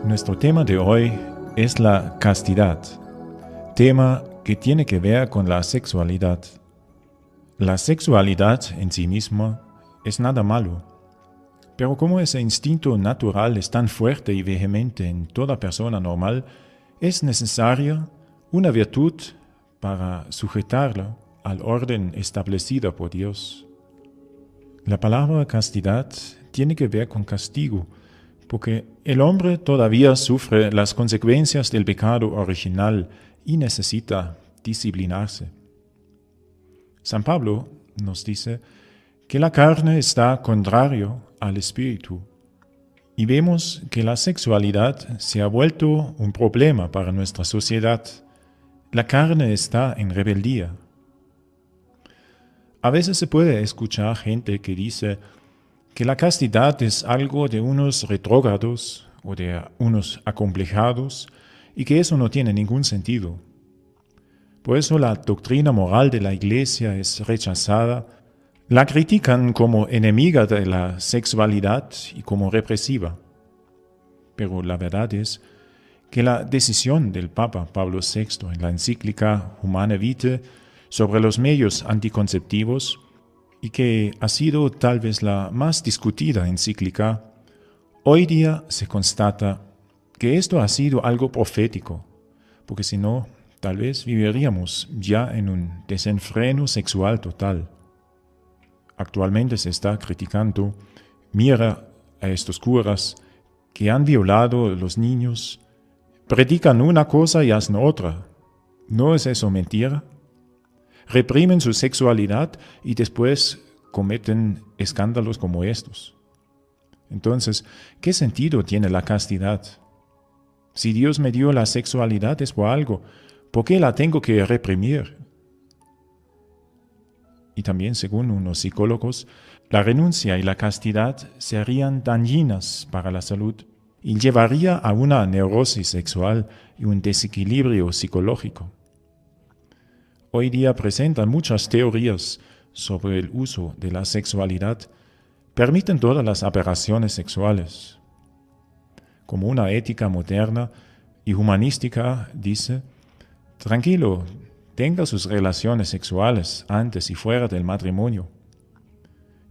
Nuestro tema de hoy es la castidad, tema que tiene que ver con la sexualidad. La sexualidad en sí misma es nada malo, pero como ese instinto natural es tan fuerte y vehemente en toda persona normal, es necesaria una virtud para sujetarla al orden establecido por Dios. La palabra castidad tiene que ver con castigo, porque el hombre todavía sufre las consecuencias del pecado original y necesita disciplinarse. San Pablo nos dice que la carne está contrario al espíritu, y vemos que la sexualidad se ha vuelto un problema para nuestra sociedad. La carne está en rebeldía. A veces se puede escuchar gente que dice que la castidad es algo de unos retrógrados o de unos acomplejados y que eso no tiene ningún sentido. Por eso la doctrina moral de la Iglesia es rechazada, la critican como enemiga de la sexualidad y como represiva. Pero la verdad es que la decisión del Papa Pablo VI en la encíclica Humanae Vitae sobre los medios anticonceptivos, y que ha sido tal vez la más discutida encíclica, hoy día se constata que esto ha sido algo profético, porque si no, tal vez viviríamos ya en un desenfreno sexual total. Actualmente se está criticando, mira a estos curas que han violado a los niños, predican una cosa y hacen otra. ¿No es eso mentira? Reprimen su sexualidad y después cometen escándalos como estos. Entonces, ¿qué sentido tiene la castidad? Si Dios me dio la sexualidad es por algo, ¿por qué la tengo que reprimir? Y también, según unos psicólogos, la renuncia y la castidad serían dañinas para la salud y llevaría a una neurosis sexual y un desequilibrio psicológico. Hoy día presentan muchas teorías sobre el uso de la sexualidad, permiten todas las aberraciones sexuales. Como una ética moderna y humanística dice, tranquilo, tenga sus relaciones sexuales antes y fuera del matrimonio.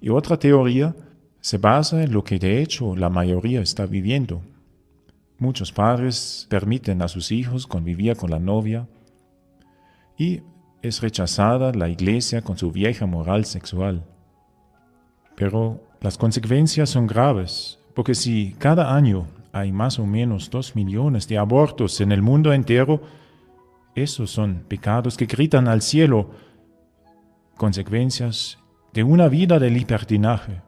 Y otra teoría se basa en lo que de hecho la mayoría está viviendo. Muchos padres permiten a sus hijos convivir con la novia y es rechazada la Iglesia con su vieja moral sexual. Pero las consecuencias son graves, porque si cada año hay más o menos 2 millones de abortos en el mundo entero, esos son pecados que gritan al cielo, consecuencias de una vida de libertinaje.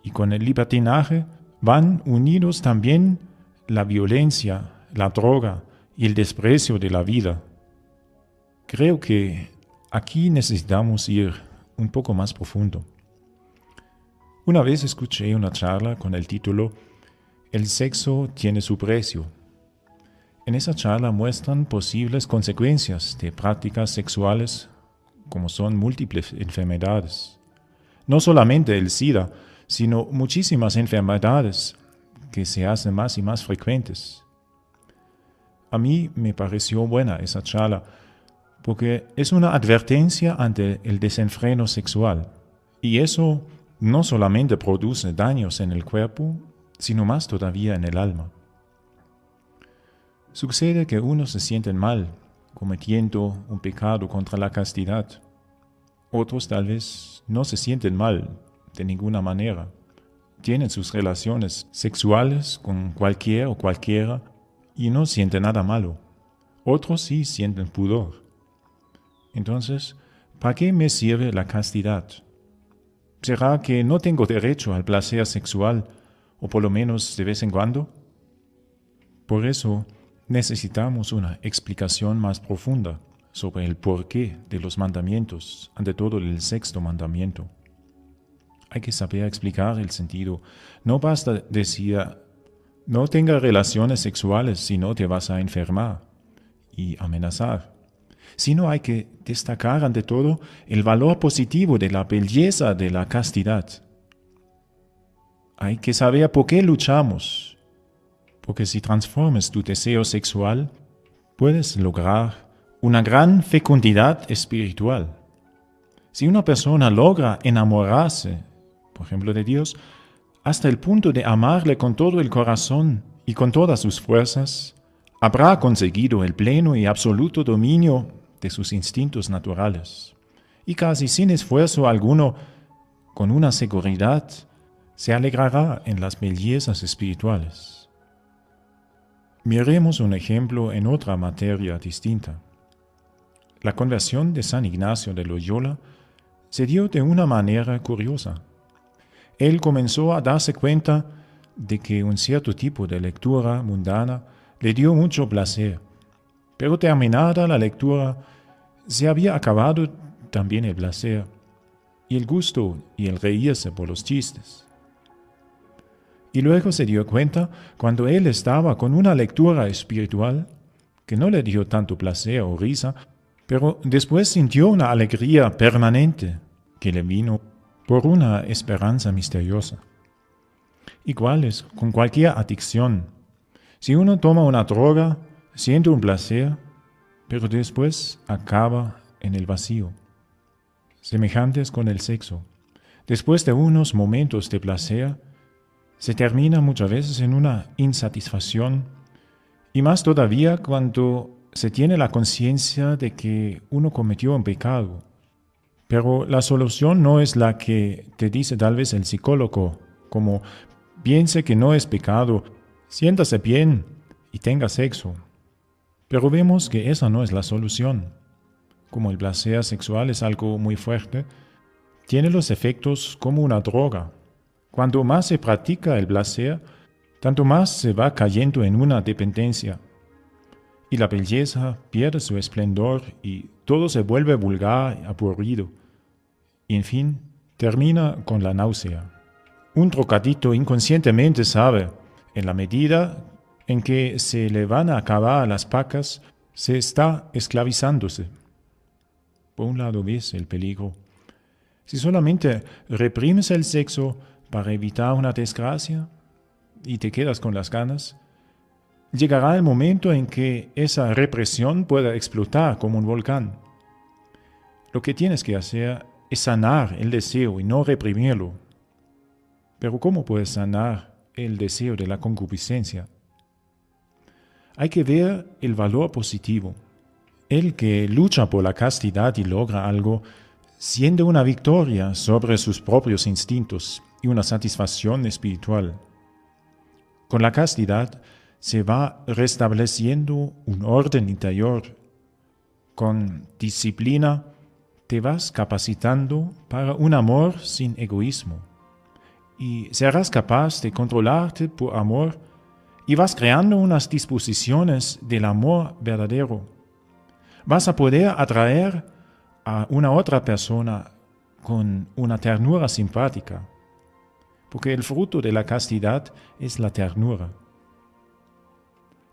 Y con el libertinaje van unidos también la violencia, la droga y el desprecio de la vida. Creo que aquí necesitamos ir un poco más profundo. Una vez escuché una charla con el título El sexo tiene su precio. En esa charla muestran posibles consecuencias de prácticas sexuales como son múltiples enfermedades. No solamente el SIDA, sino muchísimas enfermedades que se hacen más y más frecuentes. A mí me pareció buena esa charla, porque es una advertencia ante el desenfreno sexual, y eso no solamente produce daños en el cuerpo, sino más todavía en el alma. Sucede que unos se sienten mal cometiendo un pecado contra la castidad. Otros tal vez no se sienten mal de ninguna manera. Tienen sus relaciones sexuales con cualquiera o cualquiera y no sienten nada malo. Otros sí sienten pudor. Entonces, ¿para qué me sirve la castidad? ¿Será que no tengo derecho al placer sexual, o por lo menos de vez en cuando? Por eso necesitamos una explicación más profunda sobre el porqué de los mandamientos, ante todo el 6º mandamiento. Hay que saber explicar el sentido. No basta decir, no tenga relaciones sexuales si no te vas a enfermar y amenazar. Sino hay que destacar ante todo el valor positivo de la belleza de la castidad. Hay que saber por qué luchamos, porque si transformas tu deseo sexual, puedes lograr una gran fecundidad espiritual. Si una persona logra enamorarse, por ejemplo, de Dios, hasta el punto de amarle con todo el corazón y con todas sus fuerzas, habrá conseguido el pleno y absoluto dominio de sus instintos naturales. Y casi sin esfuerzo alguno, con una seguridad, se alegrará en las bellezas espirituales. Miremos un ejemplo en otra materia distinta. La conversión de San Ignacio de Loyola se dio de una manera curiosa. Él comenzó a darse cuenta de que un cierto tipo de lectura mundana le dio mucho placer, pero terminada la lectura, se había acabado también el placer, y el gusto y el reírse por los chistes. Y luego se dio cuenta, cuando él estaba con una lectura espiritual, que no le dio tanto placer o risa, pero después sintió una alegría permanente que le vino por una esperanza misteriosa. Igual es con cualquier adicción. Si uno toma una droga, siente un placer, pero después acaba en el vacío. Semejantes con el sexo. Después de unos momentos de placer, se termina muchas veces en una insatisfacción, y más todavía cuando se tiene la conciencia de que uno cometió un pecado. Pero la solución no es la que te dice tal vez el psicólogo, como piense que no es pecado, siéntase bien y tenga sexo. Pero vemos que esa no es la solución. Como el placer sexual es algo muy fuerte, tiene los efectos como una droga. Cuanto más se practica el placer, tanto más se va cayendo en una dependencia. Y la belleza pierde su esplendor y todo se vuelve vulgar y aburrido. Y en fin, termina con la náusea. Un drogadicto inconscientemente sabe, en la medida en que se le van a acabar las pacas, se está esclavizándose. Por un lado ves el peligro. Si solamente reprimes el sexo para evitar una desgracia y te quedas con las ganas, llegará el momento en que esa represión pueda explotar como un volcán. Lo que tienes que hacer es sanar el deseo y no reprimirlo. Pero ¿cómo puedes sanar el deseo de la concupiscencia? Hay que ver el valor positivo. El que lucha por la castidad y logra algo, siente una victoria sobre sus propios instintos y una satisfacción espiritual. Con la castidad se va restableciendo un orden interior. Con disciplina te vas capacitando para un amor sin egoísmo. Y serás capaz de controlarte por amor y vas creando unas disposiciones del amor verdadero. Vas a poder atraer a una otra persona con una ternura simpática, porque el fruto de la castidad es la ternura.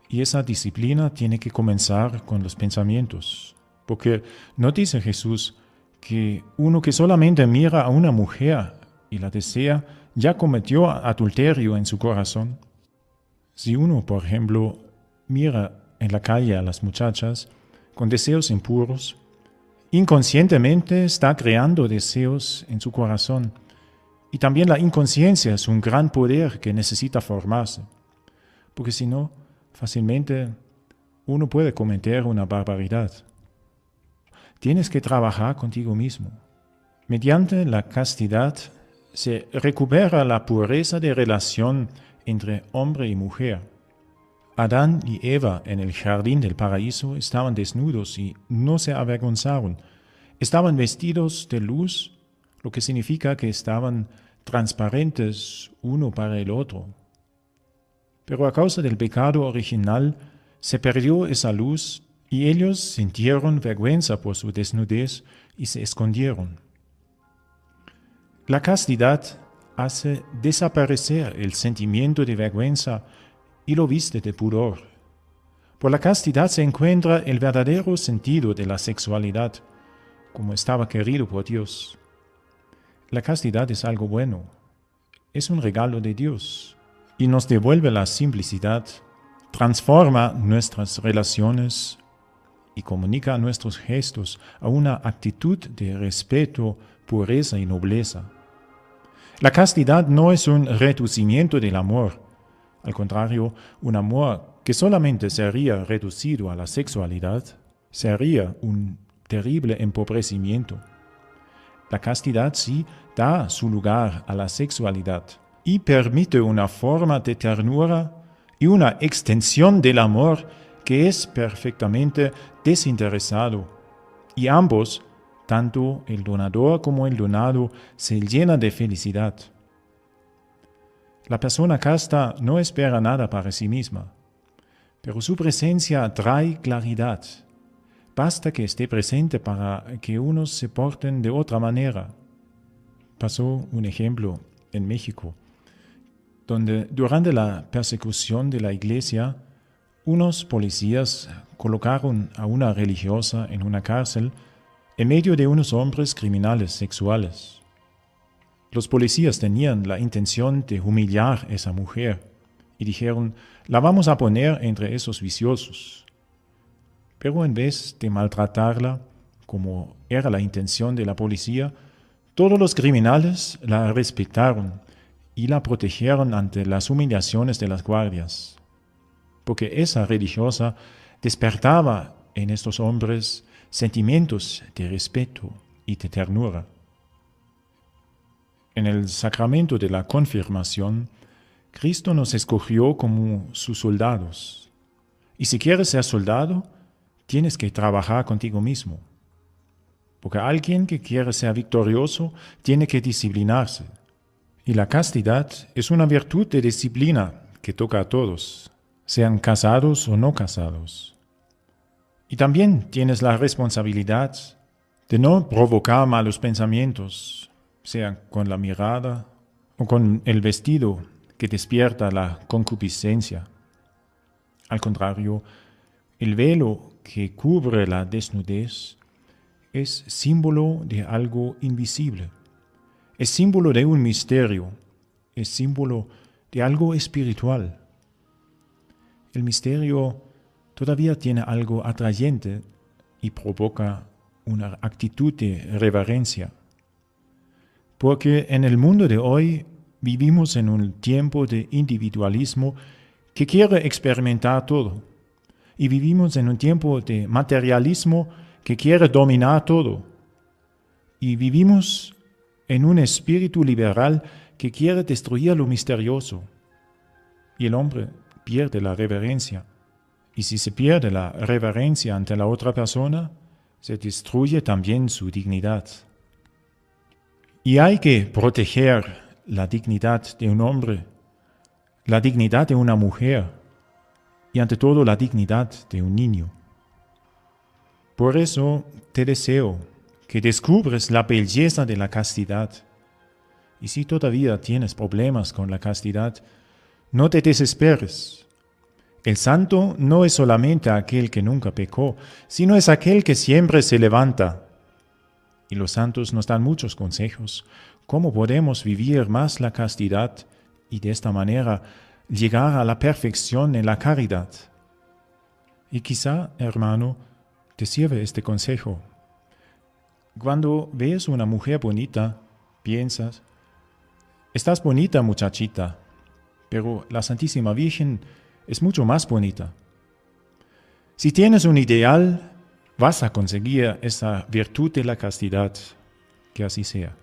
Y esa disciplina tiene que comenzar con los pensamientos, porque no dice Jesús que uno que solamente mira a una mujer y la desea, ya cometió adulterio en su corazón. Si uno, por ejemplo, mira en la calle a las muchachas con deseos impuros, inconscientemente está creando deseos en su corazón. Y también la inconsciencia es un gran poder que necesita formarse, porque si no, fácilmente uno puede cometer una barbaridad. Tienes que trabajar contigo mismo. Mediante la castidad se recupera la pureza de relación entre hombre y mujer. Adán y Eva en el jardín del paraíso estaban desnudos y no se avergonzaron. Estaban vestidos de luz, lo que significa que estaban transparentes uno para el otro. Pero a causa del pecado original se perdió esa luz y ellos sintieron vergüenza por su desnudez y se escondieron. La castidad hace desaparecer el sentimiento de vergüenza y lo viste de pudor. Por la castidad se encuentra el verdadero sentido de la sexualidad, como estaba querido por Dios. La castidad es algo bueno, es un regalo de Dios, y nos devuelve la simplicidad, transforma nuestras relaciones y comunica nuestros gestos a una actitud de respeto, pureza y nobleza. La castidad no es un reducimiento del amor, al contrario, un amor que solamente sería reducido a la sexualidad sería un terrible empobrecimiento. La castidad sí da su lugar a la sexualidad y permite una forma de ternura y una extensión del amor que es perfectamente desinteresado, y ambos, tanto el donador como el donado, se llenan de felicidad. La persona casta no espera nada para sí misma, pero su presencia trae claridad. Basta que esté presente para que unos se porten de otra manera. Pasó un ejemplo en México, donde durante la persecución de la iglesia, unos policías colocaron a una religiosa en una cárcel en medio de unos hombres criminales sexuales. Los policías tenían la intención de humillar a esa mujer y dijeron, la vamos a poner entre esos viciosos. Pero en vez de maltratarla, como era la intención de la policía, todos los criminales la respetaron y la protegieron ante las humillaciones de las guardias, porque esa religiosa despertaba en estos hombres sentimientos de respeto y de ternura. En el sacramento de la confirmación, Cristo nos escogió como sus soldados. Y si quieres ser soldado, tienes que trabajar contigo mismo. Porque alguien que quiere ser victorioso tiene que disciplinarse. Y la castidad es una virtud de disciplina que toca a todos, sean casados o no casados. Y también tienes la responsabilidad de no provocar malos pensamientos, sea con la mirada o con el vestido que despierta la concupiscencia. Al contrario, el velo que cubre la desnudez es símbolo de algo invisible, es símbolo de un misterio, es símbolo de algo espiritual. El misterio todavía tiene algo atrayente y provoca una actitud de reverencia. Porque en el mundo de hoy vivimos en un tiempo de individualismo que quiere experimentar todo. Y vivimos en un tiempo de materialismo que quiere dominar todo. Y vivimos en un espíritu liberal que quiere destruir lo misterioso. Y el hombre pierde la reverencia. Y si se pierde la reverencia ante la otra persona, se destruye también su dignidad. Y hay que proteger la dignidad de un hombre, la dignidad de una mujer y ante todo la dignidad de un niño. Por eso te deseo que descubres la belleza de la castidad. Y si todavía tienes problemas con la castidad, no te desesperes. El santo no es solamente aquel que nunca pecó, sino es aquel que siempre se levanta. Y los santos nos dan muchos consejos, cómo podemos vivir más la castidad y de esta manera llegar a la perfección en la caridad. Y quizá, hermano, te sirve este consejo. Cuando ves una mujer bonita, piensas, estás bonita muchachita, pero la Santísima Virgen es mucho más bonita. Si tienes un ideal, vas a conseguir esa virtud de la castidad, que así sea.